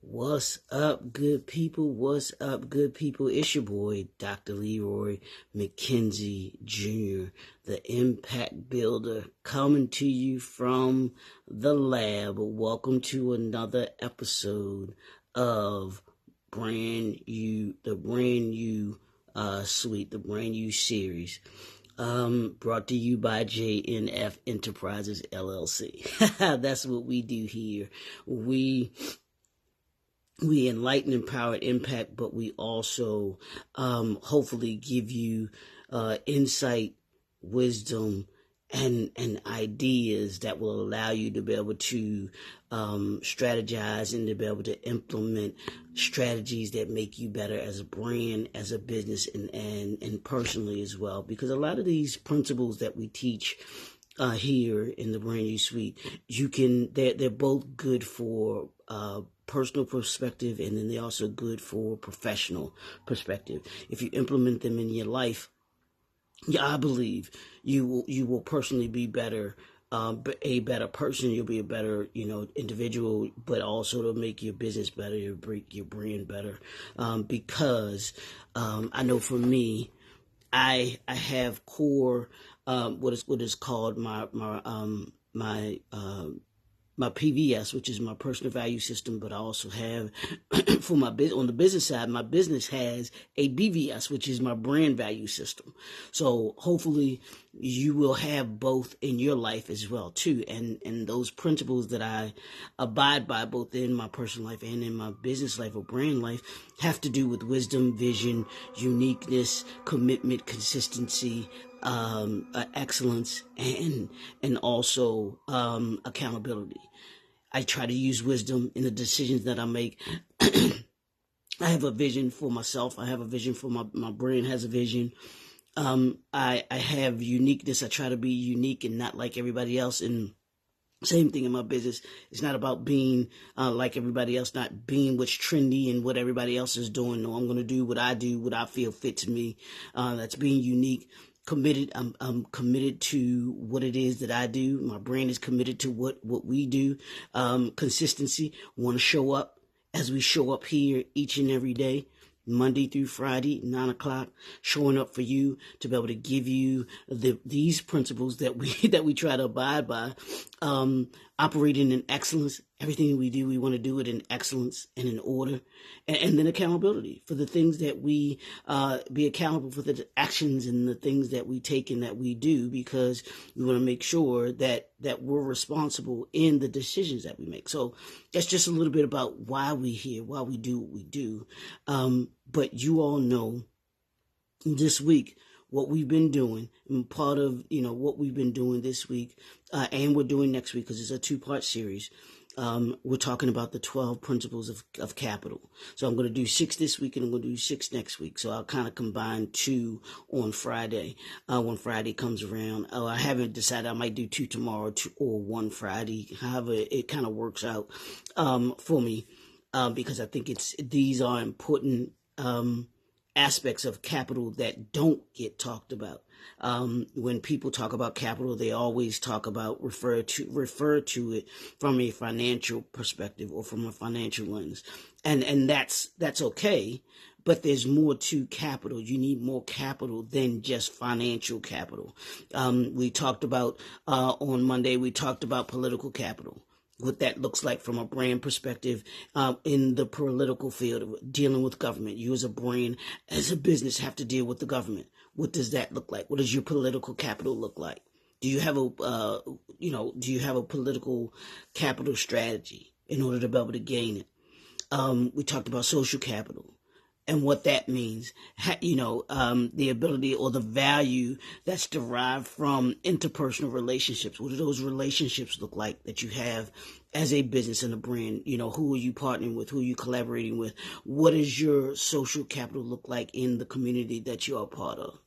What's up, good people? What's up, good people? It's your boy, Dr. Leroy McKenzie Jr., the Impact Builder, coming to you from the lab. Welcome to another episode of the brand new suite, the brand new series. Brought to you by JNF Enterprises LLC. That's what we do here. We enlighten, empower, impact, but we also hopefully give you insight, wisdom, and ideas that will allow you to be able to strategize and to be able to implement strategies that make you better as a brand, as a business, and personally as well. Because a lot of these principles that we teach here in the brand new suite, they're both good for personal perspective, and then they're also good for professional perspective. If you implement them in your life, I believe you will personally be better, a better person. You'll be a better, individual, but also to make your business better, your brand better. Because I know for me, I have core what is called my PVS, which is my personal value system, but I also have for my business, on the business side, my business has a BVS, which is my brand value system. So hopefully you will have both in your life as well too. And those principles that I abide by both in my personal life and in my business life or brand life have to do with wisdom, vision, uniqueness, commitment, consistency, excellence, and also accountability. I try to use wisdom in the decisions that I make. I have a vision for myself. I have a vision for my brand has a vision. I have uniqueness. I try to be unique and not like everybody else. And same thing in my business. It's not about being like everybody else, not being what's trendy and what everybody else is doing. No, I'm going to do what I feel fits me. That's being unique. Committed. I'm committed to what it is that I do. My brand is committed to what we do. Consistency. Want to show up as we show up here each and every day, Monday through Friday, 9 o'clock, showing up for you to be able to give you these principles that we try to abide by, operating in excellence. Everything we do, we want to do it in excellence and in order, and then accountability for the things that we be accountable for the actions and the things that we take and that we do, because we want to make sure that we're responsible in the decisions that we make. So that's just a little bit about why we're here, why we do what we do. But you all know this week what we've been doing, and part of what we've been doing this week, and we're doing next week, because it's a 2-part series. We're talking about the 12 principles of capital. So I'm going to do 6 this week and I'm going to do 6 next week. So I'll kind of combine 2 on Friday, when Friday comes around. I haven't decided. I might do 2 tomorrow, or 1 Friday. However, it kind of works out, for me, because I think these are important, aspects of capital that don't get talked about. When people talk about capital, they always refer to it from a financial perspective or from a financial lens. And that's okay. But there's more to capital. You need more capital than just financial capital. We talked about, on Monday, we talked about political capital, what that looks like from a brand perspective, in the political field, dealing with government. You as a brand, as a business, have to deal with the government. What does that look like? What does your political capital look like? Do you have a political capital strategy in order to be able to gain it? We talked about social capital and what that means, the ability or the value that's derived from interpersonal relationships. What do those relationships look like that you have as a business and a brand? Who are you partnering with? Who are you collaborating with? What does your social capital look like in the community that you are part of?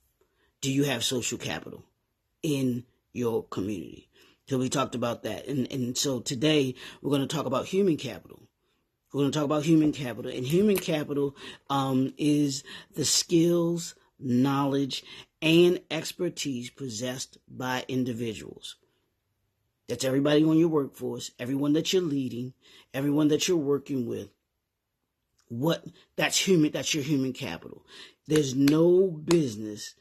Do you have social capital in your community? So we talked about that. And so today we're going to talk about human capital. We're going to talk about human capital. And human capital is the skills, knowledge, and expertise possessed by individuals. That's everybody on your workforce, everyone that you're leading, everyone that you're working with, That's human. That's your human capital. There's no business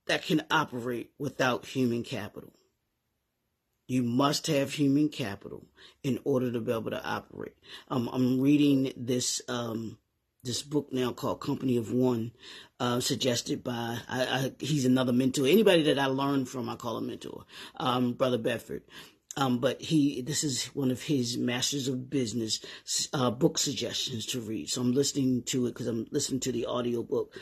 that can operate without human capital. You must have human capital in order to be able to operate. I'm reading this this book now called Company of One, suggested by he's another mentor. Anybody that I learn from, I call a mentor. Brother Bedford. But this is one of his Masters of Business book suggestions to read. So I'm listening to it because I'm listening to the audio book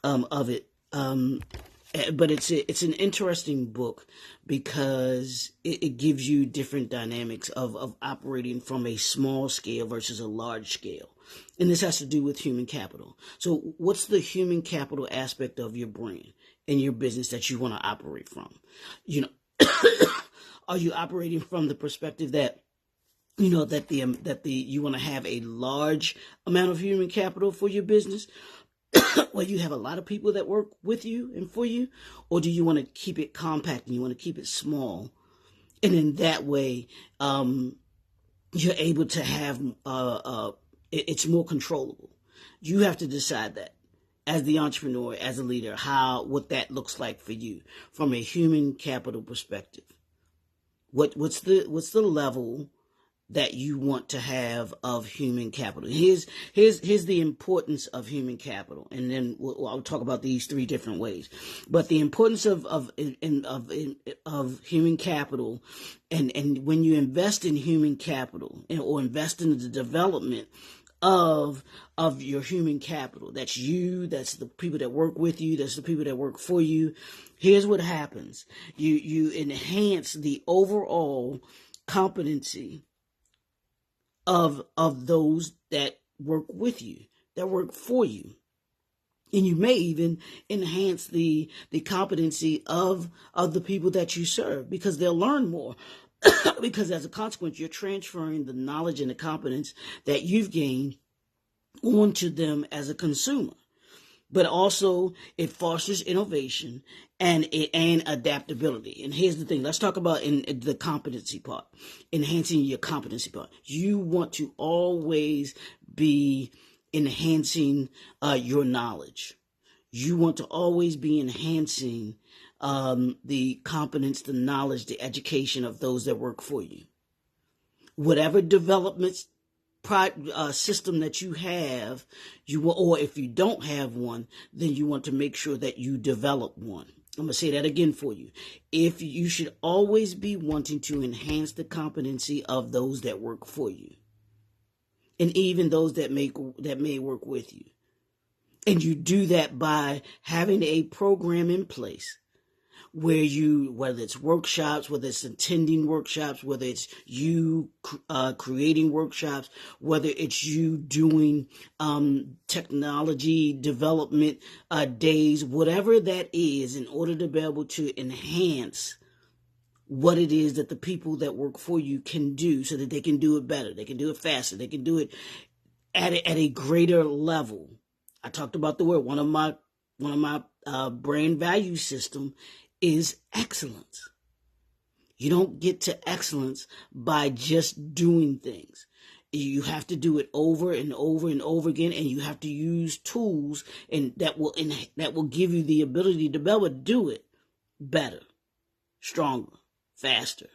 of it. But it's an interesting book because it gives you different dynamics of operating from a small scale versus a large scale. And this has to do with human capital. So what's the human capital aspect of your brand and your business that you want to operate from? You know, are you operating from the perspective that that you want to have a large amount of human capital for your business? Well, you have a lot of people that work with you and for you, or do you want to keep it compact and you want to keep it small, and in that way, you're able to have it's more controllable. You have to decide that as the entrepreneur, as a leader, what that looks like for you from a human capital perspective. What's the level that you want to have of human capital? Here's the importance of human capital, and then I'll talk about these three different ways. But the importance of human capital, and when you invest in human capital or invest in the development of your human capital, that's you, that's the people that work with you, that's the people that work for you. Here's what happens: you enhance the overall competency of those that work with you, that work for you. And you may even enhance the competency of the people that you serve, because they'll learn more. Because as a consequence, you're transferring the knowledge and the competence that you've gained onto them as a consumer. But also it fosters innovation and adaptability. And here's the thing. Let's talk about in the competency part, enhancing your competency part. You want to always be enhancing your knowledge. You want to always be enhancing the competence, the knowledge, the education of those that work for you. Whatever developments system that you have, or if you don't have one, then you want to make sure that you develop one. I'm going to say that again for you. If you should always be wanting to enhance the competency of those that work for you, and even those that may work with you. And you do that by having a program in place where whether it's workshops, whether it's attending workshops, whether it's you creating workshops, whether it's you doing technology development days, whatever that is, in order to be able to enhance what it is that the people that work for you can do, so that they can do it better, they can do it faster, they can do it at a greater level. I talked about the word. One of my brand value system is excellence. You don't get to excellence by just doing things. You have to do it over and over and over again, and you have to use tools and that will give you the ability to be able to do it better, stronger, faster.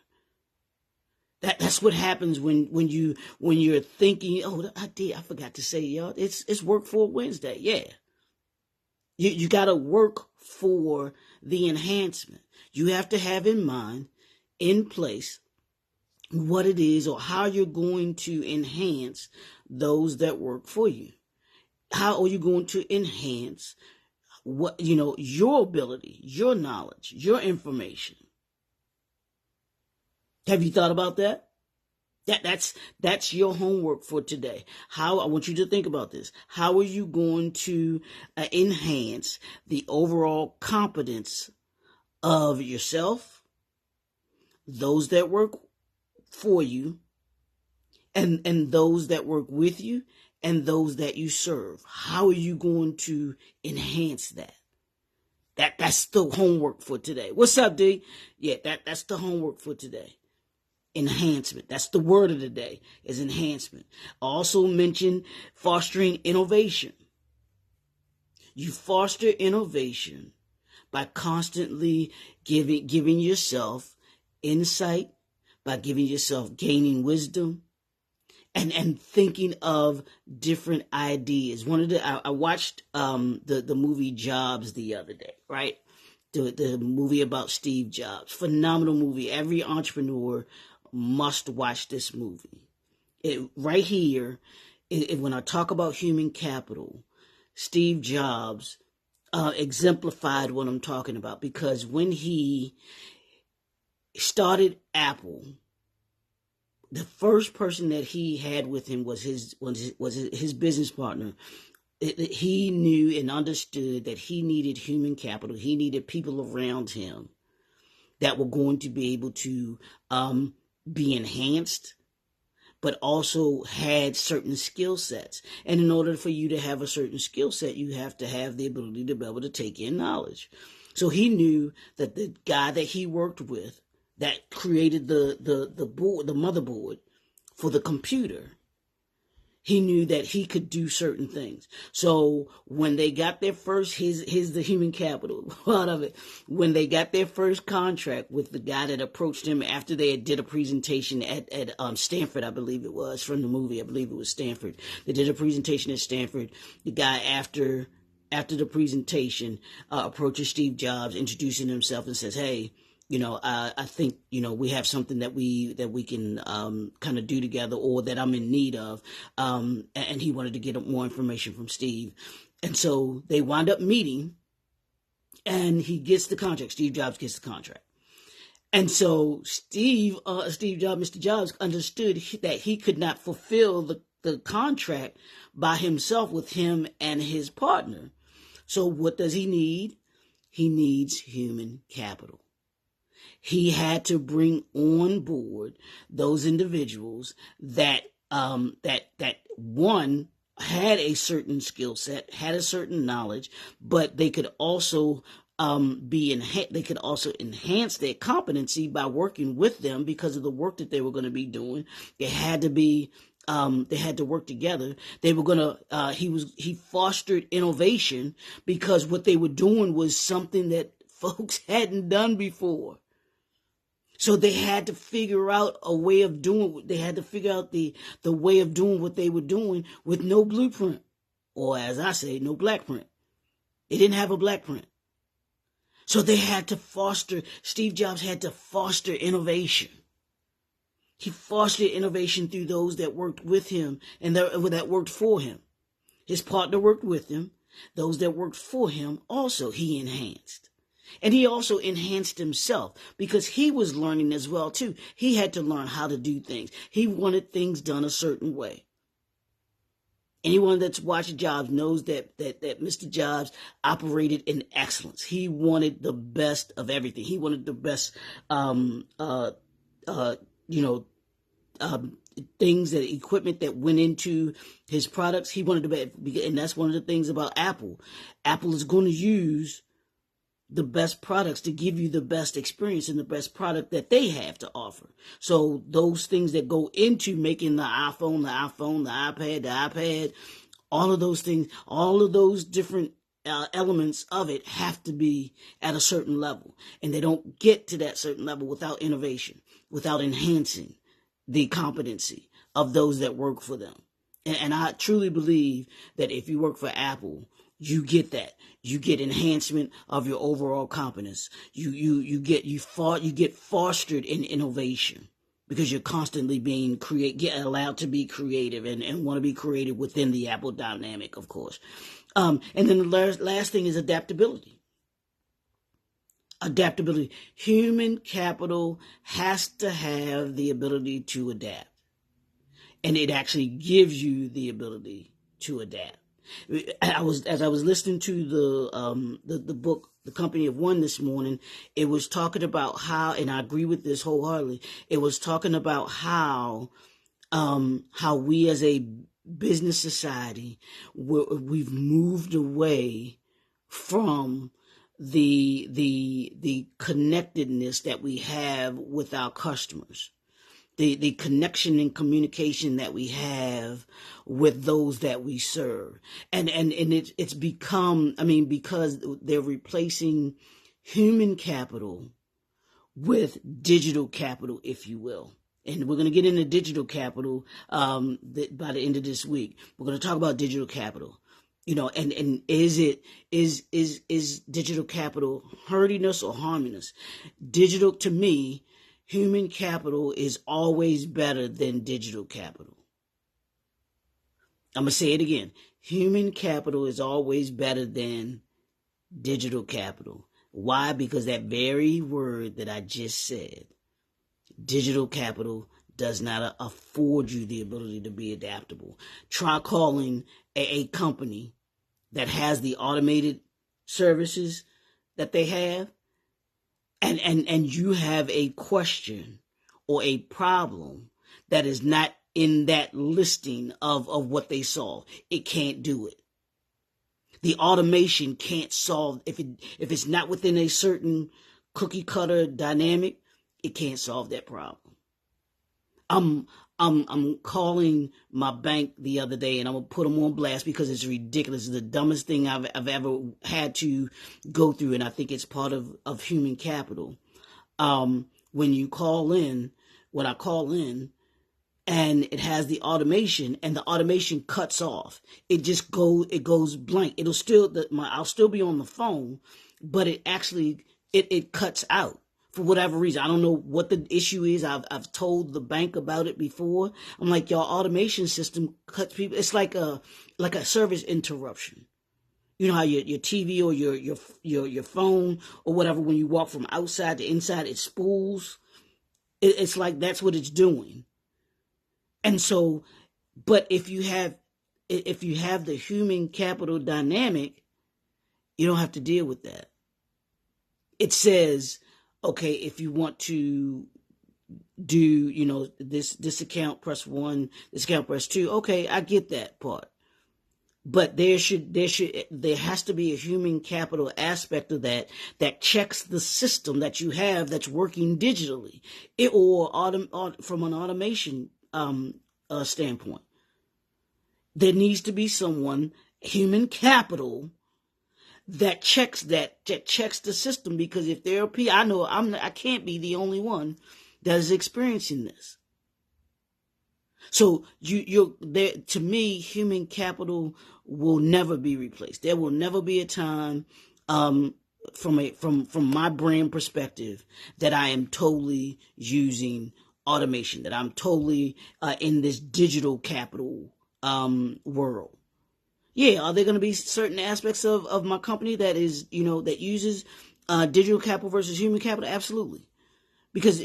That's what happens when you're thinking, oh, I forgot to say, y'all, it's Work for Wednesday. Yeah. You got to work for the enhancement. You have to have in mind, in place, what it is or how you're going to enhance those that work for you. How are you going to enhance your ability, your knowledge, your information? Have you thought about that? That's your homework for today. I want you to think about this. How are you going to enhance the overall competence of yourself, those that work for you, and those that work with you, and those that you serve? How are you going to enhance that? That's the homework for today. What's up, D? Yeah, that's the homework for today. enhancement. That's the word of the day, is enhancement. I also mentioned fostering innovation. You foster innovation by constantly giving yourself insight, by giving yourself gaining wisdom, and thinking of different ideas. I watched the movie Jobs the other day, right? The movie about Steve Jobs. Phenomenal movie. Every entrepreneur must watch this movie. Right here, when I talk about human capital, Steve Jobs exemplified what I'm talking about, because when he started Apple, the first person that he had with him was his business partner. He knew and understood that he needed human capital. He needed people around him that were going to be able to be enhanced, but also had certain skill sets. And in order for you to have a certain skill set, you have to have the ability to be able to take in knowledge. So he knew that the guy that he worked with, that created the board, the motherboard for the computer, he knew that he could do certain things. So when they got their first, here's the human capital part of it. When they got their first contract with the guy that approached him after they did a presentation at Stanford, I believe it was, from the movie, I believe it was Stanford. They did a presentation at Stanford. The guy after the presentation approaches Steve Jobs, introducing himself, and says, "Hey, I think, we have something that we can kind of do together, or that I'm in need of." And he wanted to get more information from Steve. And so they wind up meeting, and he gets the contract. Steve Jobs gets the contract. And so Mr. Jobs understood that he could not fulfill the contract by himself with him and his partner. So what does he need? He needs human capital. He had to bring on board those individuals that one had a certain skill set, had a certain knowledge, but they could also they could also enhance their competency by working with them because of the work that they were going to be doing. They had to work together. They were going to, he fostered innovation because what they were doing was something that folks hadn't done before. So they had to figure out a way of doing. They had to figure out the way of doing what they were doing with no blueprint, or as I say, no black print. They didn't have a black print. So they had to foster. Steve Jobs had to foster innovation. He fostered innovation through those that worked with him and that worked for him. His partner worked with him. Those that worked for him also he enhanced. And he also enhanced himself because he was learning as well, too. He had to learn how to do things. He wanted things done a certain way. Anyone that's watched Jobs knows that Mr. Jobs operated in excellence. He wanted the best of everything. He wanted the best, things, equipment that went into his products. He wanted to, and that's one of the things about Apple. Apple is going to use the best products to give you the best experience and the best product that they have to offer. So those things that go into making the iPhone, the iPad, all of those things, all of those different elements of it have to be at a certain level. And they don't get to that certain level without innovation, without enhancing the competency of those that work for them. And I truly believe that if you work for Apple, you get that. You get enhancement of your overall competence. You get fostered in innovation because you're constantly being allowed to be creative and want to be creative within the Apple dynamic, of course. And then the last thing is adaptability. Adaptability. Human capital has to have the ability to adapt. And it actually gives you the ability to adapt. As I was listening to the book, The Company of One this morning, it was talking about how, and I agree with this wholeheartedly, it was talking about how we as a business society, we've moved away from the connectedness that we have with our customers. the connection and communication that we have with those that we serve. And it's become, because they're replacing human capital with digital capital, if you will. And we're going to get into digital capital by the end of this week. We're going to talk about digital capital. And is digital capital hurting us or harming us? To me, human capital is always better than digital capital. I'm going to say it again. Human capital is always better than digital capital. Why? Because that very word that I just said, digital capital, does not afford you the ability to be adaptable. Try calling a company that has the automated services that they have, and you have a question or a problem that is not in that listing of what they solve. It can't do it. The automation can't solve, if it's not within a certain cookie cutter dynamic, it can't solve that problem. I'm calling my bank the other day, and I'm gonna put them on blast because it's ridiculous. It's the dumbest thing I've ever had to go through, and I think it's part of human capital. When I call in, and it has the automation, and the automation cuts off. It goes blank. I'll still be on the phone, but it actually cuts out. For whatever reason, I don't know what the issue is. I've told the bank about it before. I'm like, your automation system cuts people. It's like a service interruption. You know how your TV or your phone or whatever, when you walk from outside to inside, it spools. It's like that's what it's doing. And so, but if you have the human capital dynamic, you don't have to deal with that. It says, okay, if you want to do, this account, press 1, this account, press 2. Okay, I get that part. But there has to be a human capital aspect of that checks the system that you have that's working digitally, from an automation standpoint. There needs to be someone, human capital, that checks the system, because if there are people, I can't be the only one that is experiencing this. So to me, human capital will never be replaced. There will never be a time, from my brand perspective, that I am totally using automation, that I'm totally in this digital capital world. Yeah, are there going to be certain aspects of my company that is, that uses digital capital versus human capital? Absolutely. Because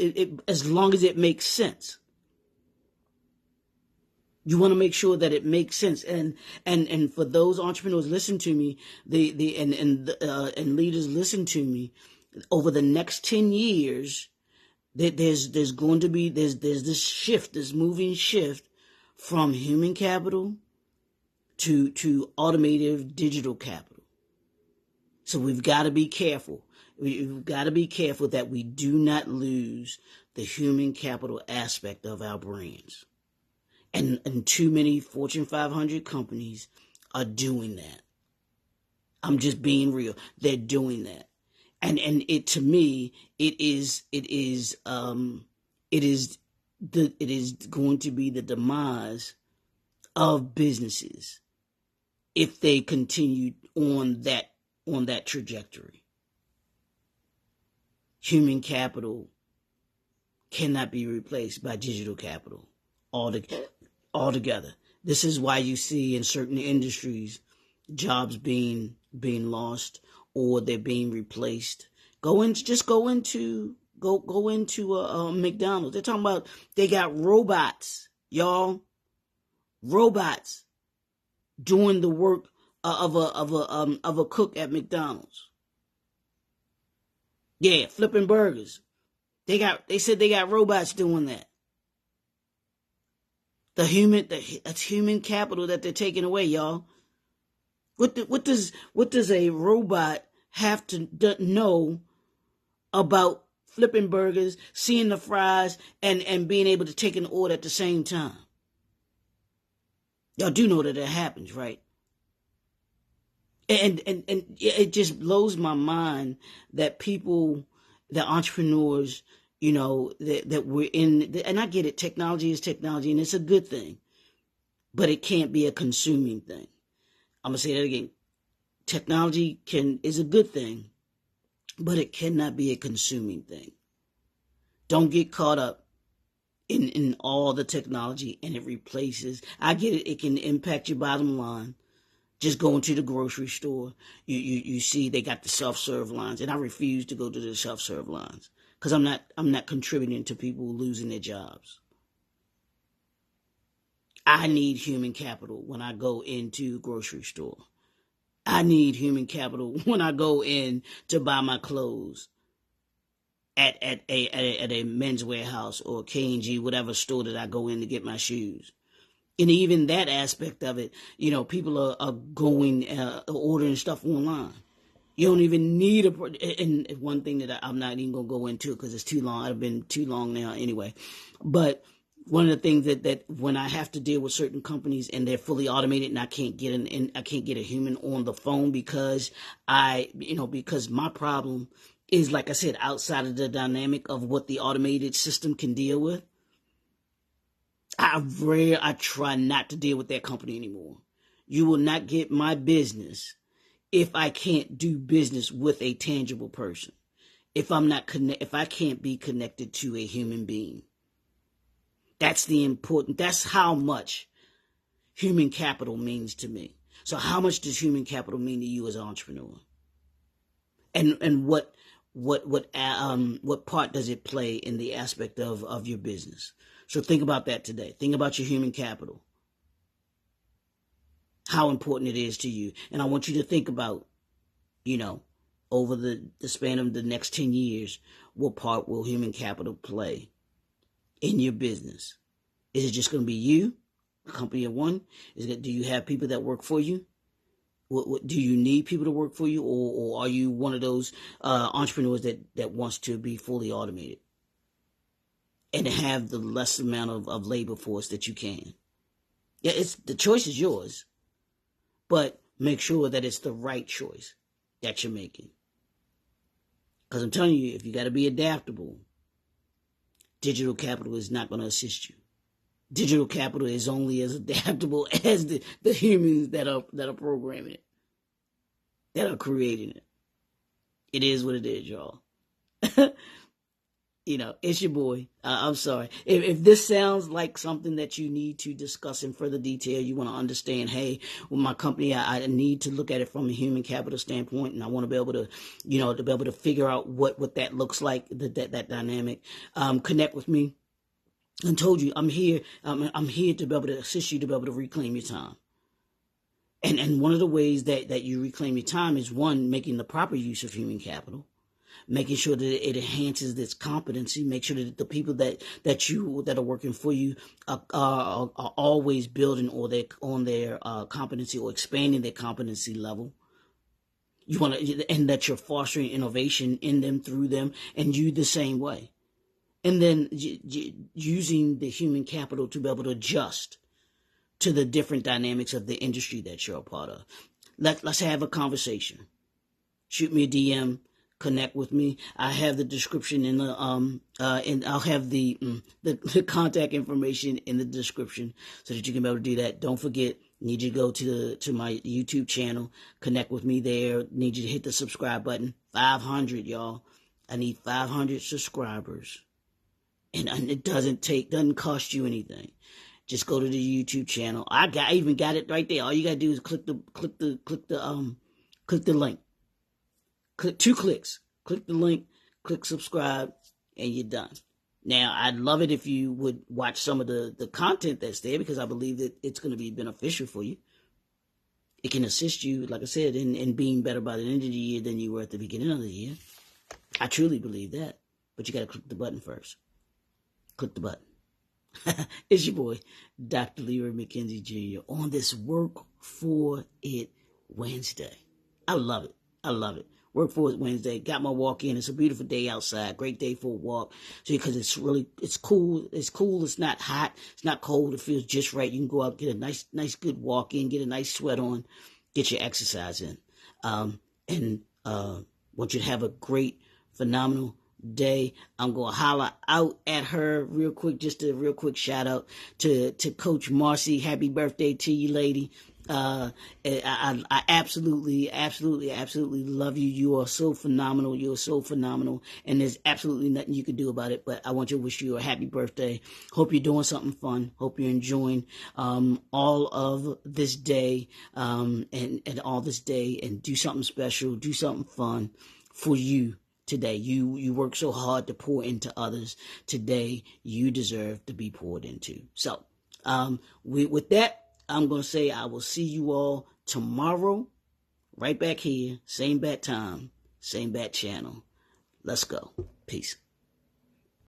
as long as it makes sense. You want to make sure that it makes sense. And for those entrepreneurs, listen to me, and leaders, listen to me, over the next 10 years, there's going to be, there's this shift, this moving shift from human capital to automated digital capital. So we've got to be careful. We've got to be careful that we do not lose the human capital aspect of our brands. And too many Fortune 500 companies are doing that. I'm just being real. They're doing that. And it, to me, it is going to be the demise of businesses if they continue on that trajectory. Human capital cannot be replaced by digital capital altogether. This is why you see in certain industries jobs being lost, or they're being replaced. Go into McDonald's. They're talking about they got robots, y'all. Robots doing the work of a cook at McDonald's. Yeah, flipping burgers. They said they got robots doing that. That's human capital that they're taking away, y'all. What does a robot have to know about flipping burgers, seeing the fries, and being able to take an order at the same time. Y'all do know that happens, right? And it just blows my mind that people, the entrepreneurs, that we're in, and I get it, technology is technology, and it's a good thing, but it can't be a consuming thing. I'm going to say that again. Technology is a good thing, but it cannot be a consuming thing. Don't get caught up in all the technology and it replaces. I get it. It can impact your bottom line. Just going to the grocery store, you see they got the self-serve lines, and I refuse to go to the self-serve lines because I'm not contributing to people losing their jobs. I need human capital when I go into the grocery store. I need human capital when I go in to buy my clothes at a Men's Warehouse or K&G, whatever store that I go in to get my shoes. And even that aspect of it, people are going, ordering stuff online. You don't even need and one thing that I'm not even going to go into because it's too long. I've been too long now anyway. But one of the things that when I have to deal with certain companies and they're fully automated and I can't get a human on the phone because because my problem is, like I said, outside of the dynamic of what the automated system can deal with. I try not to deal with that company anymore. You will not get my business if I can't do business with a tangible person. If I can't be connected to a human being. That's how much human capital means to me. So how much does human capital mean to you as an entrepreneur? And what part does it play in the aspect of your business? So think about that today. Think about your human capital. How important it is to you. And I want you to think about, over the span of the next 10 years, what part will human capital play in your business? Is it just going to be you, a company of one? Do you have people that work for you? Do you need people to work for you? Or are you one of those entrepreneurs that wants to be fully automated? And have the less amount of labor force that you can. Yeah, the choice is yours, but make sure that it's the right choice that you're making. Because I'm telling you, if you got to be adaptable, digital capital is not going to assist you. Digital capital is only as adaptable as the humans that are programming it, that are creating it. It is what it is, y'all. It's your boy. I'm sorry. If this sounds like something that you need to discuss in further detail, you want to understand, hey, with my company, I need to look at it from a human capital standpoint, and I want to be able to, figure out what that looks like, that dynamic. Connect with me. I told you, I'm here. I'm here to be able to assist you to be able to reclaim your time. And one of the ways that you reclaim your time is, one, making the proper use of human capital. Making sure that it enhances its competency. Make sure that the people that are working for you are always building on their competency or expanding their competency level. And that you're fostering innovation in them, through them, and you the same way. And then using the human capital to be able to adjust to the different dynamics of the industry that you're a part of. Let's have a conversation. Shoot me a DM. Connect with me. I have the description in the and I'll have the contact information in the description so that you can be able to do that. Don't forget, need you to go to my YouTube channel, connect with me there. Need you to hit the subscribe button. 500, y'all. I need 500 subscribers, and it doesn't cost you anything. Just go to the YouTube channel. I even got it right there. All you gotta do is click the link. Click 2 clicks. Click the link, click subscribe, and you're done. Now, I'd love it if you would watch some of the content that's there, because I believe that it's going to be beneficial for you. It can assist you, like I said, in being better by the end of the year than you were at the beginning of the year. I truly believe that. But you got to click the button first. Click the button. It's your boy, Dr. Leroy McKenzie Jr. on this Work For It Wednesday. I love it. Work for it Wednesday. Got my walk in. It's a beautiful day outside. Great day for a walk. So because it's cool. It's cool. It's not hot. It's not cold. It feels just right. You can go out, get a nice good walk in, get a nice sweat on, get your exercise in. And want you to have a great, phenomenal day. I'm going to holler out at her real quick. Just a real quick shout out to Coach Marcy. Happy birthday to you, lady. I absolutely love you. You are so phenomenal. You are so phenomenal. And there's absolutely nothing you can do about it. But I want to wish you a happy birthday. Hope you're doing something fun. Hope you're enjoying all of this day and all this day, and do something special. Do something fun for you. Today, you work so hard to pour into others. Today, you deserve to be poured into. So, with that, I'm going to say I will see you all tomorrow, right back here, same bat time, same bat channel. Let's go. Peace.